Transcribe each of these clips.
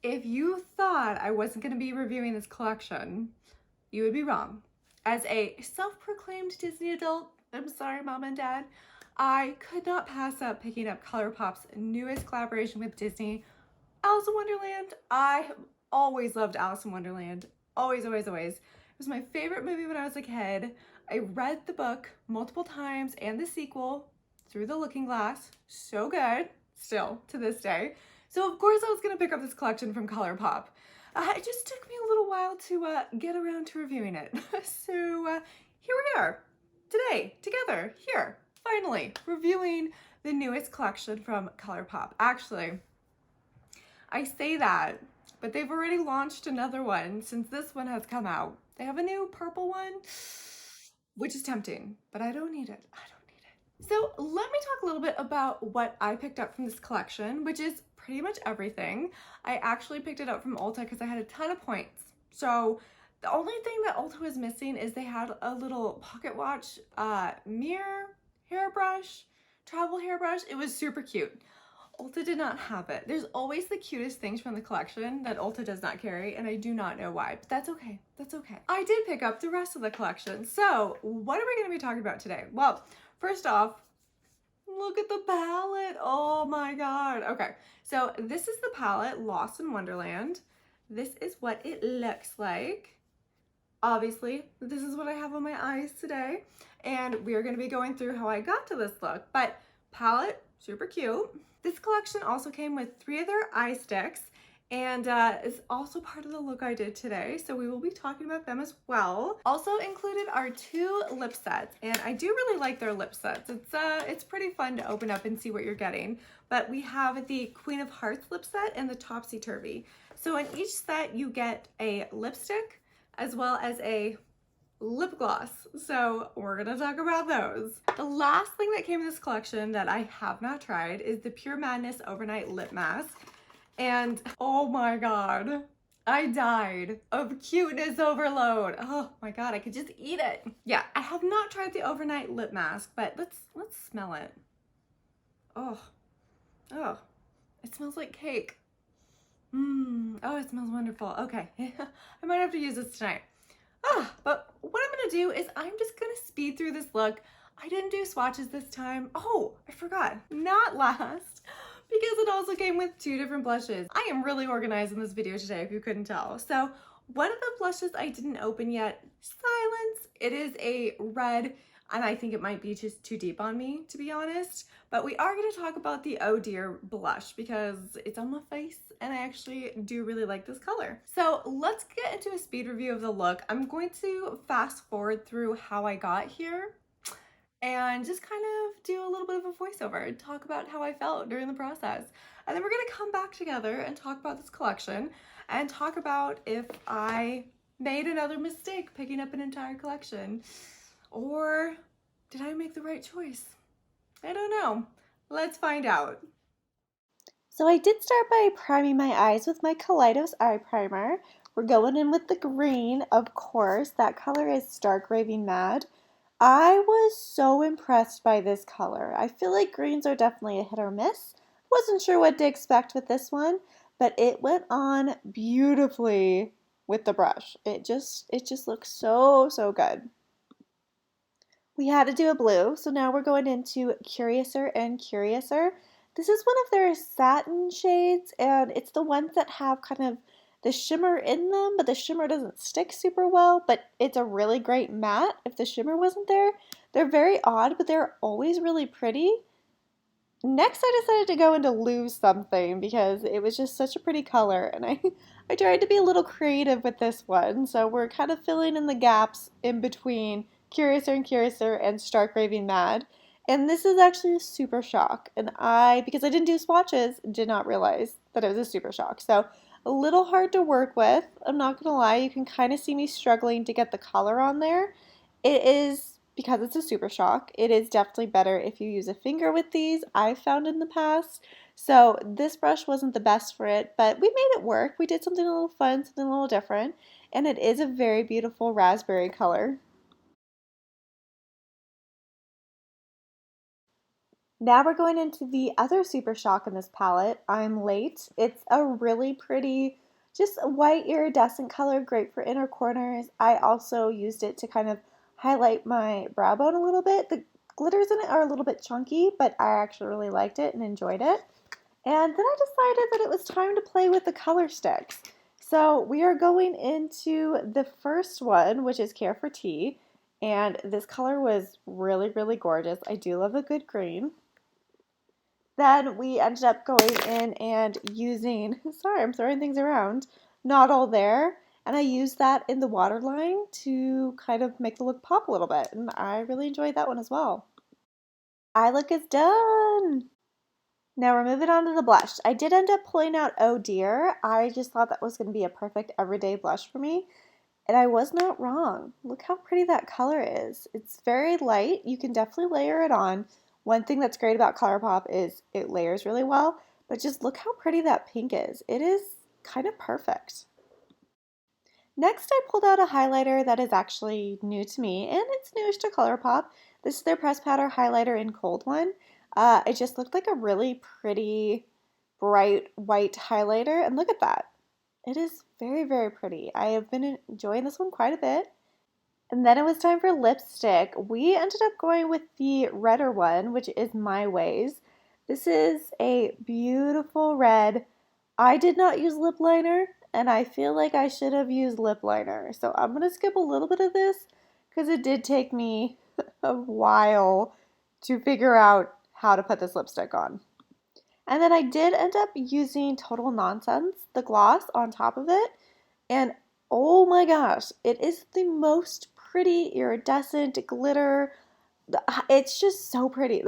If you thought I wasn't going to be reviewing this collection, you would be wrong. As a self-proclaimed Disney adult, I'm sorry, Mom and Dad, I could not pass up picking up Colourpop's newest collaboration with Disney, Alice in Wonderland. I have always loved Alice in Wonderland. Always, always, always. It was my favorite movie when I was a kid. I read the book multiple times and the sequel, Through the Looking Glass. So good, still to this day. So of course I was gonna pick up this collection from Colourpop. It just took me a little while to get around to reviewing it. So here we are, today, together, here, finally, reviewing the newest collection from Colourpop. Actually, I say that, but they've already launched another one since this one has come out. They have a new purple one, which is tempting, but I don't need it. I don't need it. So let me talk a little bit about what I picked up from this collection, which is pretty much everything. I actually picked it up from Ulta because I had a ton of points. So the only thing that Ulta was missing is they had a little pocket watch, mirror, hairbrush, travel hairbrush. It was super cute. Ulta did not have it. There's always the cutest things from the collection that Ulta does not carry, and I do not know why, but that's okay. That's okay. I did pick up the rest of the collection. So what are we going to be talking about today? Well, first off, look at the palette. Oh my God. Okay, so this is the palette, Lost in Wonderland. This is what it looks like. Obviously, this is what I have on my eyes today, and we're going to be going through how I got to this look, but palette, super cute. This collection also came with 3 of their eye sticks, and is also part of the look I did today, so we will be talking about them as well. Also included are 2 lip sets, and I do really like their lip sets. It's pretty fun to open up and see what you're getting. But we have the Queen of Hearts lip set and the Topsy Turvy. So in each set you get a lipstick as well as a lip gloss. So we're gonna talk about those. The last thing that came in this collection that I have not tried is the Pure Madness Overnight Lip Mask. And oh my God, I died of cuteness overload. Oh my God, I could just eat it. Yeah, I have not tried the overnight lip mask, but let's smell it. Oh, it smells like cake. Oh, it smells wonderful. Okay, I might have to use this tonight. But what I'm gonna do is I'm just gonna speed through this look. I didn't do swatches this time. Oh, I forgot, not last, because it also came with 2 different blushes. I am really organized in this video today, if you couldn't tell. So one of the blushes I didn't open yet, Silence. It is a red, and I think it might be just too deep on me, to be honest. But we are going to talk about the Oh Dear blush because it's on my face and I actually do really like this color. So let's get into a speed review of the look. I'm going to fast forward through how I got here and just kind of do a little bit of a voiceover and talk about how I felt during the process. And then we're going to come back together and talk about this collection and talk about if I made another mistake picking up an entire collection, or did I make the right choice? I don't know. Let's find out. So I did start by priming my eyes with my Kaleidos eye primer. We're going in with the green, of course. That color is Stark Raving Mad. I was so impressed by this color. I feel like greens are definitely a hit or miss. Wasn't sure what to expect with this one, but it went on beautifully with the brush. It just looks so good. We had to do a blue, so now we're going into Curiouser and Curiouser. This is one of their satin shades, and it's the ones that have kind of the shimmer in them, but the shimmer doesn't stick super well, but it's a really great matte if the shimmer wasn't there. They're very odd, but they're always really pretty. Next, I decided to go into Lose Something because it was just such a pretty color, and I tried to be a little creative with this one, so we're kind of filling in the gaps in between Curiouser and Curiouser and Stark Raving Mad. And this is actually a super shock, and because I didn't do swatches, did not realize that it was a super shock. So a little hard to work with, I'm not gonna lie. You can kind of see me struggling to get the color on there. It is, because it's a super shock, it is definitely better if you use a finger with these, I've found in the past. So this brush wasn't the best for it, but we made it work. We did something a little fun, something a little different, and it is a very beautiful raspberry color. Now we're going into the other Super Shock in this palette, I'm Late. It's a really pretty, just a white iridescent color, great for inner corners. I also used it to kind of highlight my brow bone a little bit. The glitters in it are a little bit chunky, but I actually really liked it and enjoyed it. And then I decided that it was time to play with the color sticks. So we are going into the first one, which is Care for Tea. And this color was really, really gorgeous. I do love a good green. Then we ended up going in and using, sorry, I'm throwing things around, Not All There. And I used that in the waterline to kind of make the look pop a little bit. And I really enjoyed that one as well. Eye look is done. Now we're moving on to the blush. I did end up pulling out Oh Dear. I just thought that was going to be a perfect everyday blush for me. And I was not wrong. Look how pretty that color is. It's very light. You can definitely layer it on. One thing that's great about Colourpop is it layers really well. But just look how pretty that pink is. It is kind of perfect. Next, I pulled out a highlighter that is actually new to me, and it's newish to Colourpop. This is their Press Powder Highlighter in Cold one. It just looked like a really pretty, bright white highlighter, and look at that. It is very, very pretty. I have been enjoying this one quite a bit. And then it was time for lipstick. We ended up going with the redder one, which is My Ways. This is a beautiful red. I did not use lip liner, and I feel like I should have used lip liner. So I'm going to skip a little bit of this because it did take me a while to figure out how to put this lipstick on. And then I did end up using Total Nonsense, the gloss, on top of it. And oh my gosh, it is the most pretty iridescent glitter. It's just so pretty.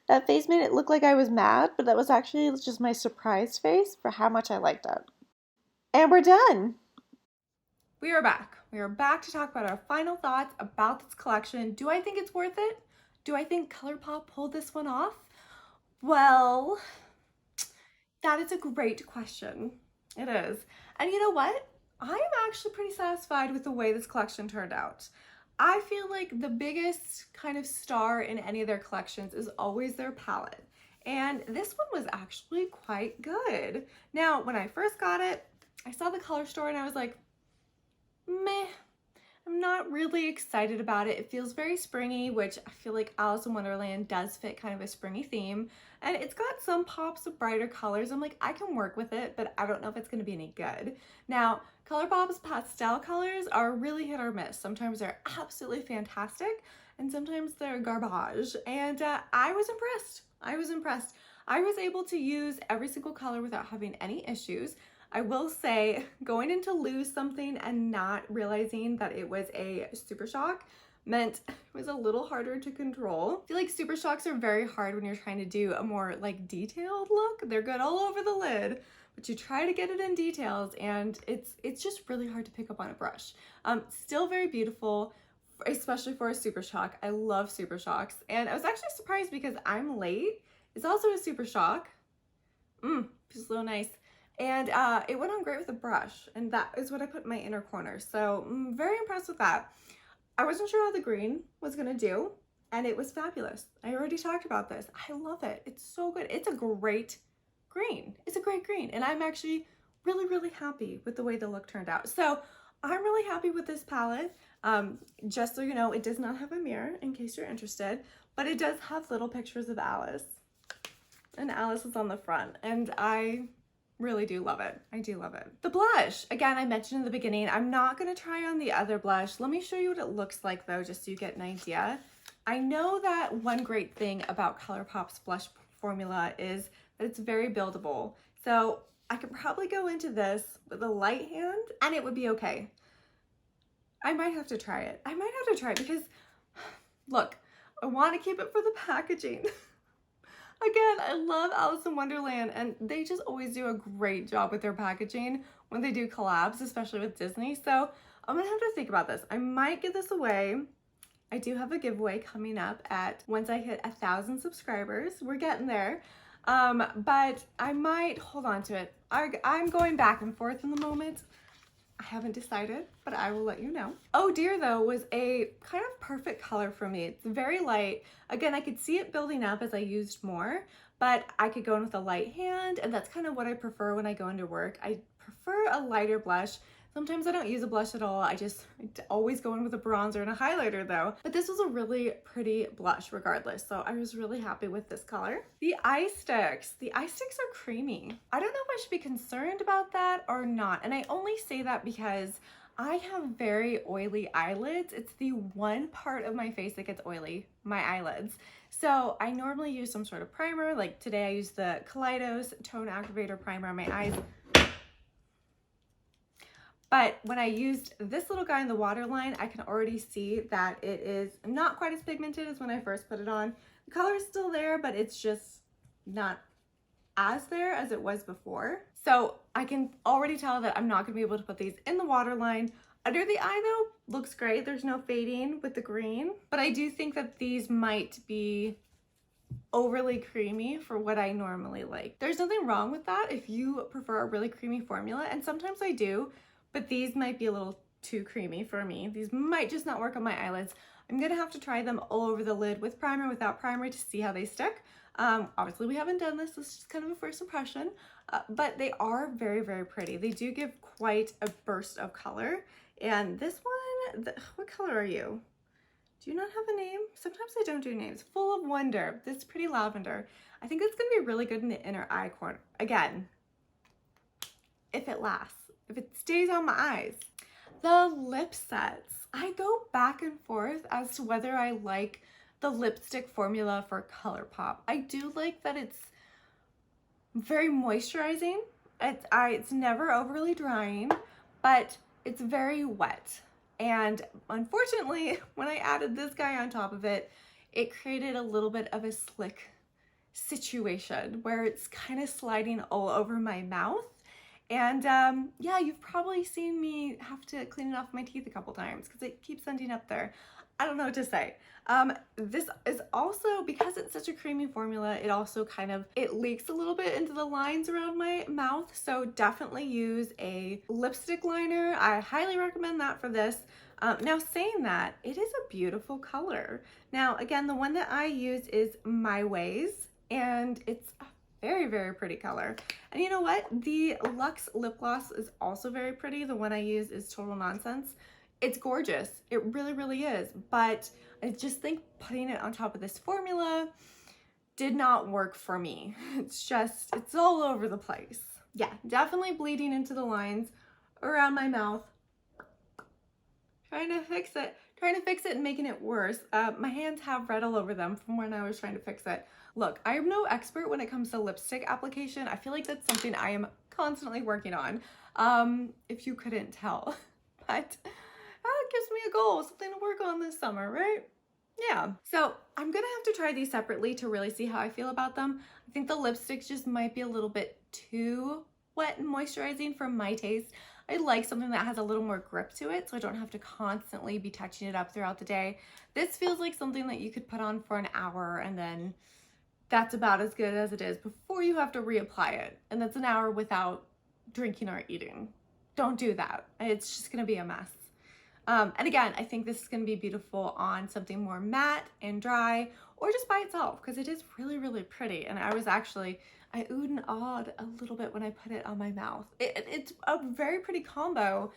That face made it look like I was mad, but that was actually just my surprised face for how much I liked it. And we're done. We are back. We are back to talk about our final thoughts about this collection. Do I think it's worth it? Do I think Colourpop pulled this one off? Well, that is a great question. It is. And you know what? I am actually pretty satisfied with the way this collection turned out. I feel like the biggest kind of star in any of their collections is always their palette. And this one was actually quite good. Now, when I first got it, I saw the color store and I was like, meh. I'm not really excited about it. It feels very springy, which I feel like Alice in Wonderland does fit kind of a springy theme. And it's got some pops of brighter colors. I'm like, I can work with it, but I don't know if it's gonna be any good. Now, Colourpop's pastel colors are really hit or miss. Sometimes they're absolutely fantastic, and sometimes they're garbage. And I was impressed. I was impressed. I was able to use every single color without having any issues. I will say, going in to lose something and not realizing that it was a Super Shock meant it was a little harder to control. I feel like Super Shocks are very hard when you're trying to do a more like detailed look. They're good all over the lid, but you try to get it in details and it's just really hard to pick up on a brush. Still very beautiful, especially for a Super Shock. I love Super Shocks, and I was actually surprised because I'm Late is also a Super Shock. Just so nice. And it went on great with a brush, and that is what I put in my inner corner. So I'm very impressed with that. I wasn't sure how the green was gonna do, and it was fabulous. I already talked about this. I love it. It's so good. It's a great green. It's a great green, and I'm actually really, really happy with the way the look turned out. So I'm really happy with this palette. Just so you know, it does not have a mirror in case you're interested, but it does have little pictures of Alice, and Alice is on the front, and I really do love it. I do love it. The blush, again, I mentioned in the beginning, I'm not gonna try on the other blush. Let me show you what it looks like though, just so you get an idea. I know that one great thing about Colourpop's blush formula is that it's very buildable. So I could probably go into this with a light hand and it would be okay. I might have to try it. I might have to try it because, look, I want to keep it for the packaging. Again, I love Alice in Wonderland, and they just always do a great job with their packaging when they do collabs, especially with Disney. So I'm gonna have to think about this. I might give this away. I do have a giveaway coming up at once I hit 1,000 subscribers. We're getting there. But I might hold on to it. I'm going back and forth in the moment. I haven't decided, but I will let you know. Oh Dear though was a kind of perfect color for me. It's very light. Again, I could see it building up as I used more, but I could go in with a light hand, and that's kind of what I prefer when I go into work. I prefer a lighter blush. Sometimes I don't use a blush at all. I always go in with a bronzer and a highlighter though. But this was a really pretty blush regardless, so I was really happy with this color. The eye sticks. The eye sticks are creamy. I don't know if I should be concerned about that or not. And I only say that because I have very oily eyelids. It's the one part of my face that gets oily, my eyelids. So I normally use some sort of primer. Like today I used the Kaleidos Tone Activator Primer on my eyes. But when I used this little guy in the waterline, I can already see that it is not quite as pigmented as when I first put it on. The color is still there, but it's just not as there as it was before. So I can already tell that I'm not gonna be able to put these in the waterline. Under the eye though, looks great. There's no fading with the green, but I do think that these might be overly creamy for what I normally like. There's nothing wrong with that if you prefer a really creamy formula, and sometimes I do, but these might be a little too creamy for me. These might just not work on my eyelids. I'm gonna have to try them all over the lid with primer, without primer, to see how they stick. Obviously we haven't done this. This is just kind of a first impression, but they are very, very pretty. They do give quite a burst of color. And this one, what color are you? Do you not have a name? Sometimes I don't do names. Full of Wonder. This pretty lavender. I think it's gonna be really good in the inner eye corner. Again, if it lasts. If it stays on my eyes. The lip sets. I go back and forth as to whether I like the lipstick formula for Colourpop. I do like that it's very moisturizing. It's never overly drying, but it's very wet. And unfortunately, when I added this guy on top of it, it created a little bit of a slick situation where it's kind of sliding all over my mouth. And yeah, you've probably seen me have to clean it off my teeth a couple times because it keeps ending up there. I don't know what to say. This is also, because it's such a creamy formula, it also it leaks a little bit into the lines around my mouth. So definitely use a lipstick liner. I highly recommend that for this. Now saying that, it is a beautiful color. Now, again, the one that I use is My Ways, and it's a very, very pretty color. And you know what? The Luxe lip gloss is also very pretty. The one I use is Total Nonsense. It's gorgeous. It really, really is. But I just think putting it on top of this formula did not work for me. It's all over the place. Yeah, definitely bleeding into the lines around my mouth. Trying to fix it and making it worse. My hands have red all over them from when I was trying to fix it. Look, I am no expert when it comes to lipstick application. I feel like that's something I am constantly working on, if you couldn't tell. But that gives me a goal, something to work on this summer, right? Yeah. So I'm gonna have to try these separately to really see how I feel about them. I think the lipsticks just might be a little bit too wet and moisturizing for my taste. I like something that has a little more grip to it so I don't have to constantly be touching it up throughout the day. This feels like something that you could put on for an hour and then that's about as good as it is before you have to reapply it. And that's an hour without drinking or eating. Don't do that. It's just gonna be a mess. And again, I think this is gonna be beautiful on something more matte and dry, or just by itself, because it is really, really pretty. And I oohed and awed a little bit when I put it on my mouth. It's a very pretty combo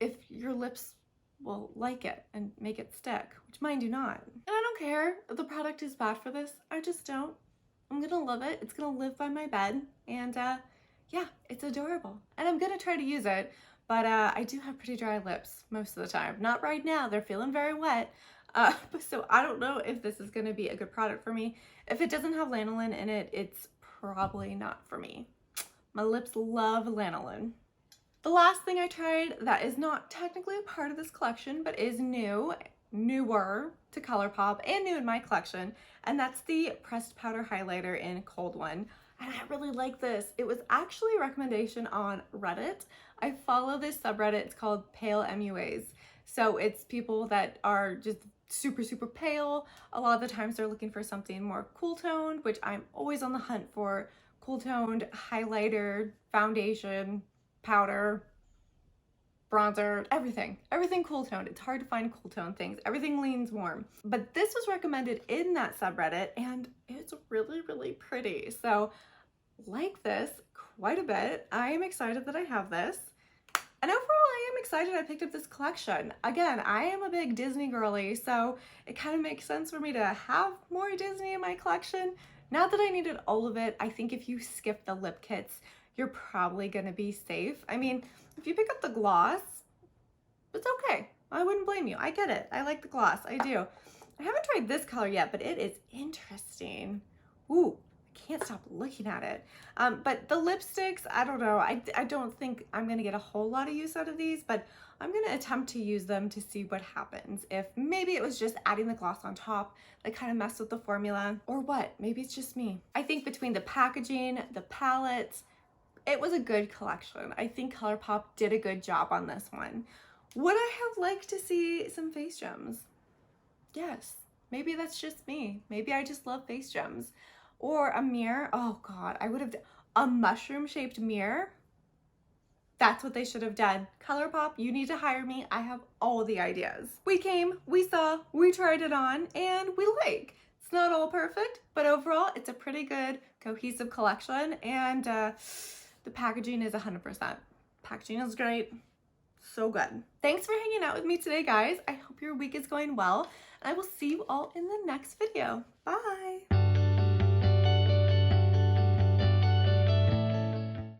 if your lips will like it and make it stick, which mine do not. And I don't care if the product is bad for this. I just don't. I'm gonna love it. It's gonna live by my bed. And yeah, it's adorable. And I'm gonna try to use it, but I do have pretty dry lips most of the time. Not right now, they're feeling very wet. So I don't know if this is gonna be a good product for me. If it doesn't have lanolin in it, it's probably not for me. My lips love lanolin. The last thing I tried that is not technically a part of this collection, but is newer to Colourpop and new in my collection, and that's the pressed powder highlighter in Cold One. And I really like this. It was actually a recommendation on Reddit. I follow this subreddit. It's called Pale MUAs. So it's people that are just super, super pale. A lot of the times they're looking for something more cool toned, which I'm always on the hunt for. Cool toned highlighter, foundation, powder, bronzer, everything. Everything cool toned. It's hard to find cool tone things. Everything leans warm. But this was recommended in that subreddit and it's really, really pretty. So like this quite a bit. I am excited that I have this. And overall, I am excited I picked up this collection. Again, I am a big Disney girly, so it kind of makes sense for me to have more Disney in my collection. Not that I needed all of it. I think if you skip the lip kits, you're probably gonna be safe. I mean, if you pick up the gloss, it's okay. I wouldn't blame you. I get it. I like the gloss. I do. I haven't tried this color yet, but it is interesting. Ooh, I can't stop looking at it. But the lipsticks, I don't know. I don't think I'm going to get a whole lot of use out of these, but I'm going to attempt to use them to see what happens. If maybe it was just adding the gloss on top that kind of messed with the formula, or what. Maybe it's just me. I think between the packaging, the palettes, it was a good collection. I think Colourpop did a good job on this one. Would I have liked to see some face gems? Yes. Maybe that's just me. Maybe I just love face gems. Or a mirror. Oh God, I would have a mushroom shaped mirror. That's what they should have done. Colourpop, you need to hire me. I have all the ideas. We came, we saw, we tried it on, and we like. It's not all perfect, but overall, it's a pretty good cohesive collection, and the packaging is 100%. Packaging is great. So good. Thanks for hanging out with me today, guys. I hope your week is going well, and I will see you all in the next video. Bye.